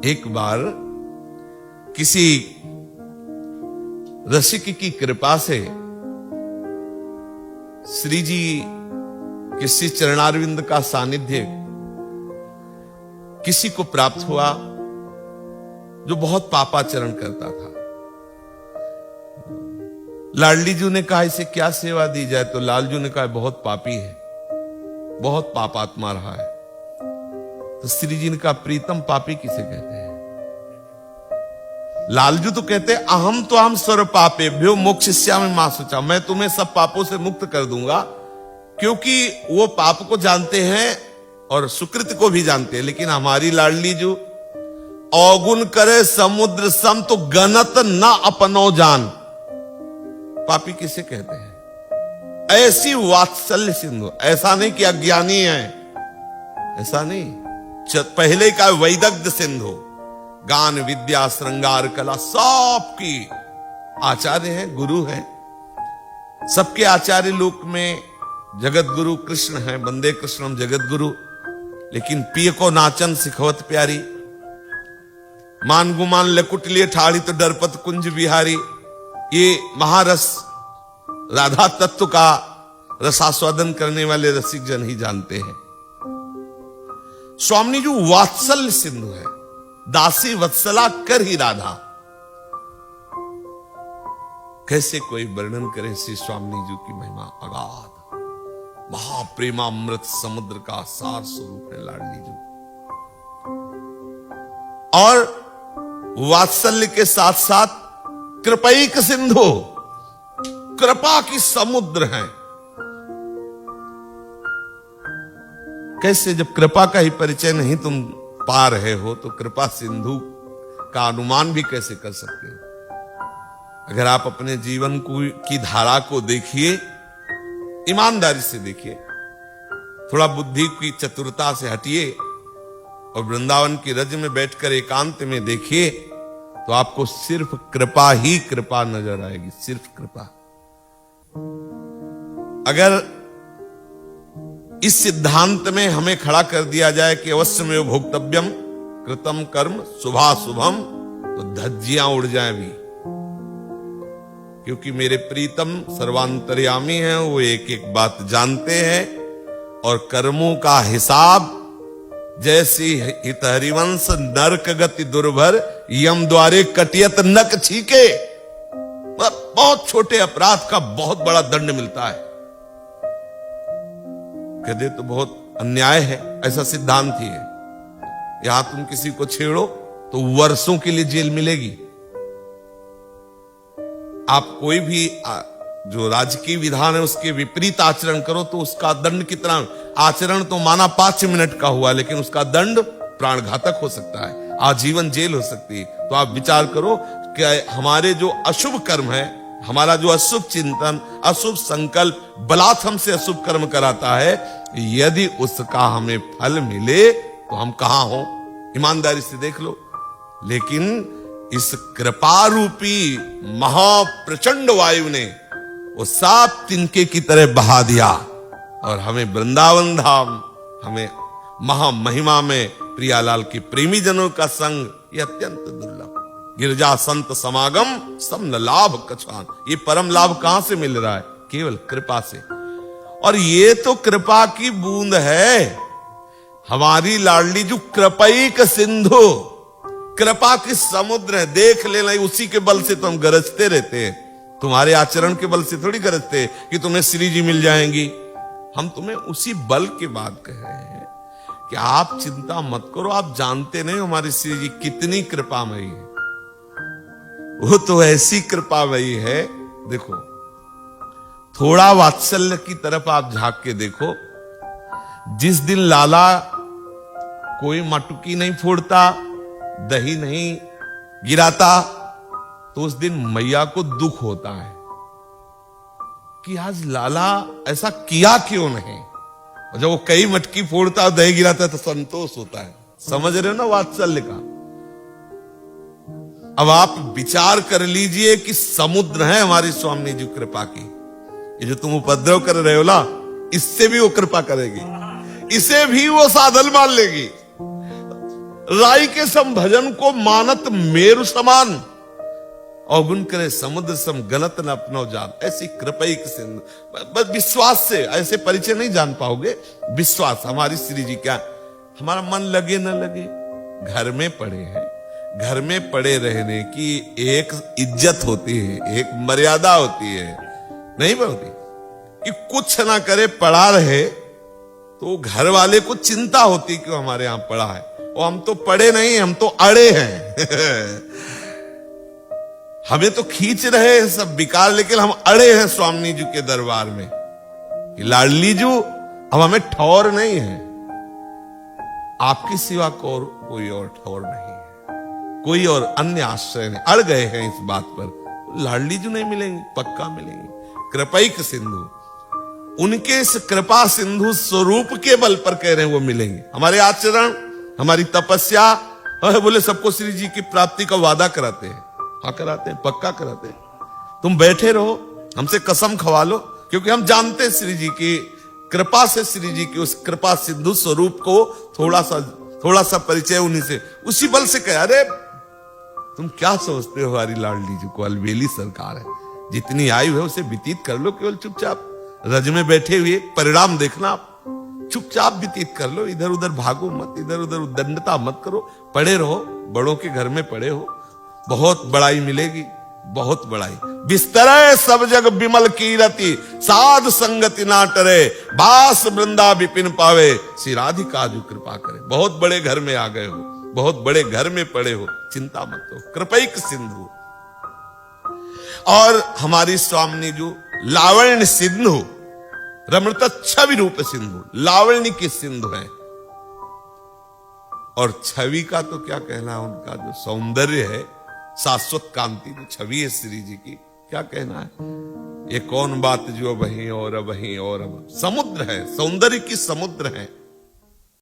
एक बार किसी रसिक की कृपा से श्री जी किसी चरणारविंद का सानिध्य किसी को प्राप्त हुआ जो बहुत पापाचरण करता था। लाडली जी ने कहा इसे क्या सेवा दी जाए, तो लालजू ने कहा बहुत पापी है, बहुत पापात्मा रहा है। तो श्री जी ने कहा प्रीतम पापी किसे कहते हैं? लालजू तो कहते अहम तो हम सर्व पापेभ्यो मोक्षयिष्यामि मा शुचा, मैं तुम्हें सब पापों से मुक्त कर दूंगा, क्योंकि वो पाप को जानते हैं और सुकृत को भी जानते हैं। लेकिन हमारी लाडली जो अवगुण करे समुद्र सम तो गनत न अपनो जान, पापी किसे कहते हैं? ऐसी वात्सल्य सिंधु, ऐसा नहीं कि अज्ञानी है, ऐसा नहीं, पहले का वैदग्ध सिंधु, गान विद्या श्रृंगार कला सबकी आचार्य है, गुरु है, सबके आचार्य लोक में जगत गुरु कृष्ण है, बंदे कृष्णम जगत गुरु। लेकिन पिय को नाचन सिखवत प्यारी, मान गुमान लकुट लिए ठाड़ी तो डरपत कुंज बिहारी। ये महारस राधा तत्व का रसास्वादन करने वाले रसिक जन ही जानते हैं। स्वामी जी वात्सल्य सिंधु है, दासी वत्सला कर ही राधा। कैसे कोई वर्णन करे श्री स्वामी जी की महिमा अगाध, महाप्रेमामृत समुद्र का सार स्वरूप है लाडली जी। और वात्सल्य के साथ साथ कृपैक सिंधु, कृपा की समुद्र है। कैसे, जब कृपा का ही परिचय नहीं तुम पा रहे हो तो कृपा सिंधु का अनुमान भी कैसे कर सकते हो? अगर आप अपने जीवन की धारा को देखिए, ईमानदारी से देखिए, थोड़ा बुद्धि की चतुरता से हटिए और वृंदावन की रज में बैठकर एकांत में देखिए, तो आपको सिर्फ कृपा ही कृपा नजर आएगी, सिर्फ कृपा। अगर इस सिद्धांत में हमें खड़ा कर दिया जाए कि अवश्य में भोक्तव्यम कृतम कर्म शुभाशुभम, तो धज्जियां उड़ जाए भी, क्योंकि मेरे प्रीतम सर्वांतर्यामी हैं, वो एक एक बात जानते हैं। और कर्मों का हिसाब जैसी हित हरिवंश नरक गति दुर्भर, यम द्वारे कटियत नक छीके। बहुत छोटे अपराध का बहुत बड़ा दंड मिलता है। कहते तो बहुत अन्याय है, ऐसा सिद्धांत ही है। यहां तुम किसी को छेड़ो तो वर्षों के लिए जेल मिलेगी। आप कोई भी जो राजकीय विधान है उसके विपरीत आचरण करो तो उसका दंड कितना, आचरण तो माना 5 मिनट का हुआ, लेकिन उसका दंड प्राणघातक हो सकता है, आजीवन जेल हो सकती है। तो आप विचार करो कि हमारे जो अशुभ कर्म है, हमारा जो अशुभ चिंतन, अशुभ संकल्प बलात् हमसे अशुभ कर्म कराता है, यदि उसका हमें फल मिले तो हम कहां हो? ईमानदारी से देख लो। लेकिन इस कृपा रूपी महाप्रचंड वायु ने वो सात तिनके की तरह बहा दिया और हमें वृंदावन धाम, हमें महामहिमा में प्रियालाल के प्रेमी जनों का संग, ये अत्यंत दुर्लभ। गिरजा संत समागम सम न लाभ कछान, ये परम लाभ कहां से मिल रहा है? केवल कृपा से। और ये तो कृपा की बूंद है, हमारी लाडली जो कृपैक सिंधु, कृपा की समुद्र है। देख लेना, उसी के बल से तो हम गरजते रहते हैं, तुम्हारे आचरण के बल से थोड़ी गरजते कि तुम्हें श्री जी मिल जाएंगी। हम तुम्हें उसी बल की बात कह रहे हैं कि आप चिंता मत करो, आप जानते नहीं हमारी श्री जी कितनी कृपामयी है। वो तो ऐसी कृपामयी है, देखो थोड़ा वात्सल्य की तरफ आप झांक के देखो। जिस दिन लाला कोई मटुकी नहीं फोड़ता, दही नहीं गिराता, तो उस दिन मैया को दुख होता है कि आज लाला ऐसा किया क्यों नहीं। और जब वो कई मटकी फोड़ता और दही गिराता है तो संतोष होता है। समझ रहे हो ना वात्सल्य का? अब आप विचार कर लीजिए कि समुद्र है हमारी स्वामी जी कृपा की। ये जो तुम उपद्रव कर रहे हो ना, इससे भी वो कृपा करेगी, इसे भी वो साधन मान लेगी। राई के सम भजन को मानत मेरु समान, अवगुण करे समुद्र सम गलत न अपनो जान। ऐसी कृपई सिंधु, बस विश्वास से, ऐसे परिचय नहीं जान पाओगे। विश्वास हमारी श्री जी क्या, हमारा मन लगे न लगे, घर में पड़े हैं, घर में पड़े रहने की एक इज्जत होती है, एक मर्यादा होती है, नहीं होती कि कुछ ना करे पड़ा रहे तो घर वाले को चिंता होती कि हमारे यहां पड़ा है, और हम तो पड़े नहीं, हम तो अड़े हैं हमें तो खींच रहे हैं सब विकार, लेकिन हम अड़े हैं स्वामी जी के दरबार में कि लाडली जू अब हमें ठौर नहीं है, आपकी सिवा कोई और ठौर नहीं है, कोई और अन्य आश्रय नहीं। अड़ गए हैं इस बात पर, लाडली जू नहीं मिलेंगी, पक्का मिलेंगी। कृपैक सिंधु, उनके इस कृपा सिंधु स्वरूप के बल पर कह रहे हैं वो मिलेंगे। हमारे आचरण, हमारी तपस्या, बोले सबको श्री जी की प्राप्ति का वादा कराते हैं, हाँ कराते हैं, पक्का कराते हैं। तुम बैठे रहो, हमसे कसम खवा लो, क्योंकि हम जानते हैं श्री जी की कृपा से, श्री जी की उस कृपा सिंधु स्वरूप को थोड़ा सा परिचय उन्हीं से, उसी बल से कह, अरे तुम क्या सोचते हो हमारी लाडली जी को, अलबेली सरकार है, जितनी आयु है उसे व्यतीत कर लो, केवल चुपचाप रज में बैठे हुए परिणाम देखना, आप चुपचाप व्यतीत कर लो, इधर उधर भागो मत, इधर उधर उद्दंडता मत करो, पड़े रहो, बड़ों के घर में पड़े हो, बहुत बड़ाई मिलेगी, बहुत बड़ाई। बिस्तरे सब जग बिमल कीरति, साध संगति ना टरे, बास वृंदा विपिन पावे, श्री राधिका जो कृपा करे। बहुत बड़े घर में आ गए हो, बहुत बड़े घर में पड़े हो, चिंता मत हो। कृपैक सिंधु, और हमारी स्वामिनी जो लावण्य सिंधु, रमणत छवि रूप सिंधु, लावण्य की सिंधु है, और छवि का तो क्या कहना, उनका जो सौंदर्य है, शाश्वत कांति जो छवि है श्री जी की, क्या कहना है। ये कौन बात जो वहीं और वहीं और, समुद्र है, सौंदर्य की समुद्र है।